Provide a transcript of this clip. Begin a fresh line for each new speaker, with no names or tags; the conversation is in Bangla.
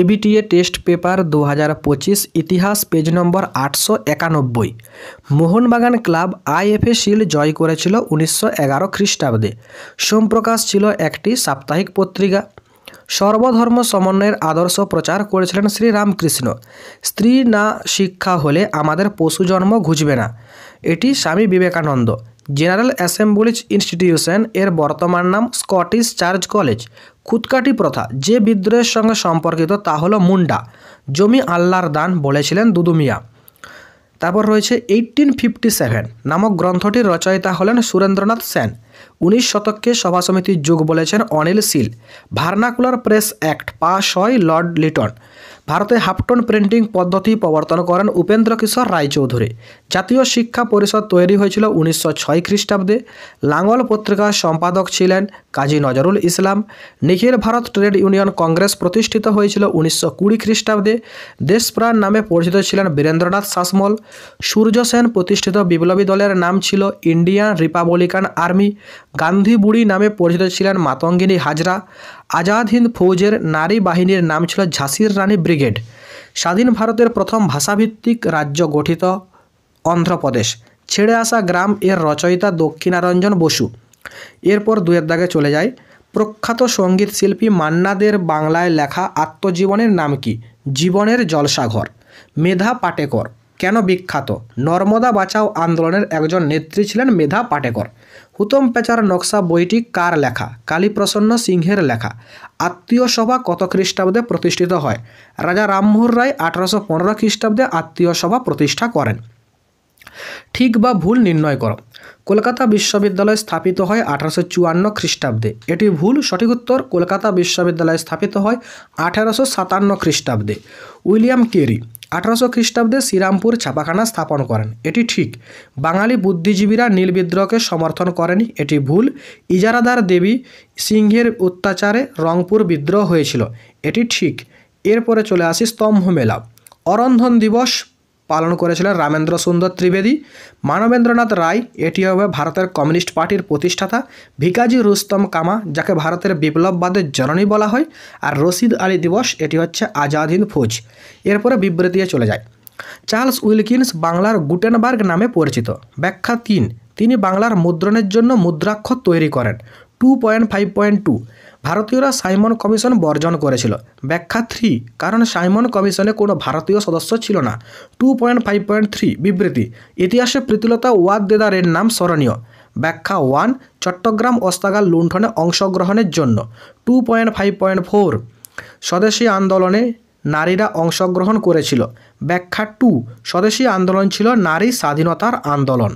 এবিটিএ টেস্ট পেপার 2025 ইতিহাস page number 891। Mohun Bagan club IFA shield জয় করেছিল 1911 খ্রিস্টাব্দে। সোমপ্রকাশ ছিল একটি সাপ্তাহিক পত্রিকা। সর্বধর্ম সমন্বয়ের আদর্শ প্রচার করেছিলেন শ্রীরামকৃষ্ণ। স্ত্রী না শিক্ষা হলে আমাদের পশু জন্ম ঘুচবে না, এটি Swami Vivekananda. General Assembly's institution এর বর্তমান নাম স্কটিশ চার্চ কলেজ। খুদকাটি প্রথা যে বিদ্রোহের সঙ্গে সম্পর্কিত তা হলো মুন্ডা। জমি আল্লাহর দান বলেছিলেন দুদু মিয়া। তারপর রয়েছে 1857 নামক গ্রন্থটির রচয়িতা হলেন সুরেন্দ্রনাথ সেন। 19 শতককে সভা সমিতির যুগ বলেছেন অনিল শীল। ভার্নাকুলার প্রেস অ্যাক্ট পাশ হয় লর্ড লিটন। ভারতে হাফটন প্রিন্টিং পদ্ধতি প্রবর্তন করেন উপেন্দ্র কিশোর রায়চৌধুরী। জাতীয় শিক্ষা পরিষদ তৈরি হয়েছিল 1906 খ্রিস্টাব্দে। লাঙ্গল পত্রিকার সম্পাদক ছিলেন কাজী নজরুল ইসলাম। নিখিল ভারত ট্রেড ইউনিয়ন কংগ্রেস প্রতিষ্ঠিত হয়েছিল 1920 খ্রিস্টাব্দে। দেশপ্রাণ নামে পরিচিত ছিলেন বীরেন্দ্রনাথ শাসমল। সূর্য সেন প্রতিষ্ঠিত বিপ্লবী দলের নাম ছিল ইন্ডিয়ান রিপাবলিকান আর্মি। গান্ধী বুড়ি নামে পরিচিত ছিলেন মাতঙ্গিনী হাজরা। আজাদ হিন্দ ফৌজের নারী বাহিনীর নাম ছিল ঝাঁসির রানী ব্রিগেড। স্বাধীন ভারতের প্রথম ভাষাভিত্তিক রাজ্য গঠিত অন্ধ্রপ্রদেশ। ছেড়ে আসা গ্রাম এর রচয়িতা দক্ষিণারঞ্জন বসু। এরপর দুয়ের দাগে চলে যায়। প্রখ্যাত সঙ্গীত শিল্পী মান্না দের বাংলায় লেখা আত্মজীবনের নাম কি? জীবনের জলসাঘর। মেধা পাটেকর কেন বিখ্যাত? নর্মদা বাঁচাও আন্দোলনের একজন নেত্রী ছিলেন মেধা পাটেকর। হুতম পেচার নকশা বইটি কার লেখা? কালীপ্রসন্ন সিংহের লেখা। আত্মীয় সভা কত খ্রিস্টাব্দে প্রতিষ্ঠিত হয়? রাজা রামমোহন রায় 1815 খ্রিস্টাব্দে আত্মীয় সভা প্রতিষ্ঠা করেন। ঠিক বা ভুল নির্ণয় করো। কলকাতা বিশ্ববিদ্যালয় স্থাপিত হয় 1854 খ্রিস্টাব্দে। এটি ভুল। সঠিক উত্তর কলকাতা বিশ্ববিদ্যালয় স্থাপিত হয় 1857 খ্রিস্টাব্দে। উইলিয়াম কেরি 1800 খ্রিস্টাব্দে শ্রীরামপুর ছাপাখানা স্থাপন করেন। এটি ঠিক। বাঙালি বুদ্ধিজীবীরা নীল বিদ্রোহকে সমর্থন করেনি। এটি ভুল। ইজারাদার দেবী সিংহের অত্যাচারে রংপুর বিদ্রোহ হয়েছিল। এটি ঠিক। এরপরে চলে আসি স্তম্ভ মেলা। অরন্ধন দিবস পালন করেছিলেন রামেন্দ্র সুন্দর ত্রিবেদী। মানবেন্দ্রনাথ রায় এটি হবে ভারতের কমিউনিস্ট পার্টির প্রতিষ্ঠাতা। ভিকাজি রুস্তম কামা যাকে ভারতের বিপ্লববাদের জননী বলা হয়। আর রশিদ আলী দিবস এটি হচ্ছে আজাদ হিন্দ ফৌজ। এরপরে বিবৃতিতে চলে যায়। চার্লস উইলকিন্স বাংলার গুটেনবার্গ নামে পরিচিত। ব্যাখ্যা 3 তিনি বাংলার মুদ্রণের জন্য মুদ্রাক্ষর তৈরি করেন। 2.5.2 ভারতীয়রা সাইমন কমিশন বর্জন করেছিল। ব্যাখ্যা 3 কারণ সাইমন কমিশনে কোনো ভারতীয় সদস্য ছিল না। 2.5.3 বিবৃতি ইতিহাসে প্রীতিলতা ওয়াদ্দেদারের নাম স্মরণীয়। ব্যাখ্যা 1 চট্টগ্রাম অস্ত্রাগার লুণ্ঠনে অংশগ্রহণের জন্য। 2.5.4 স্বদেশী আন্দোলনে নারীরা অংশগ্রহণ করেছিল। ব্যাখ্যা 2 স্বদেশী আন্দোলন ছিল নারী স্বাধীনতার আন্দোলন।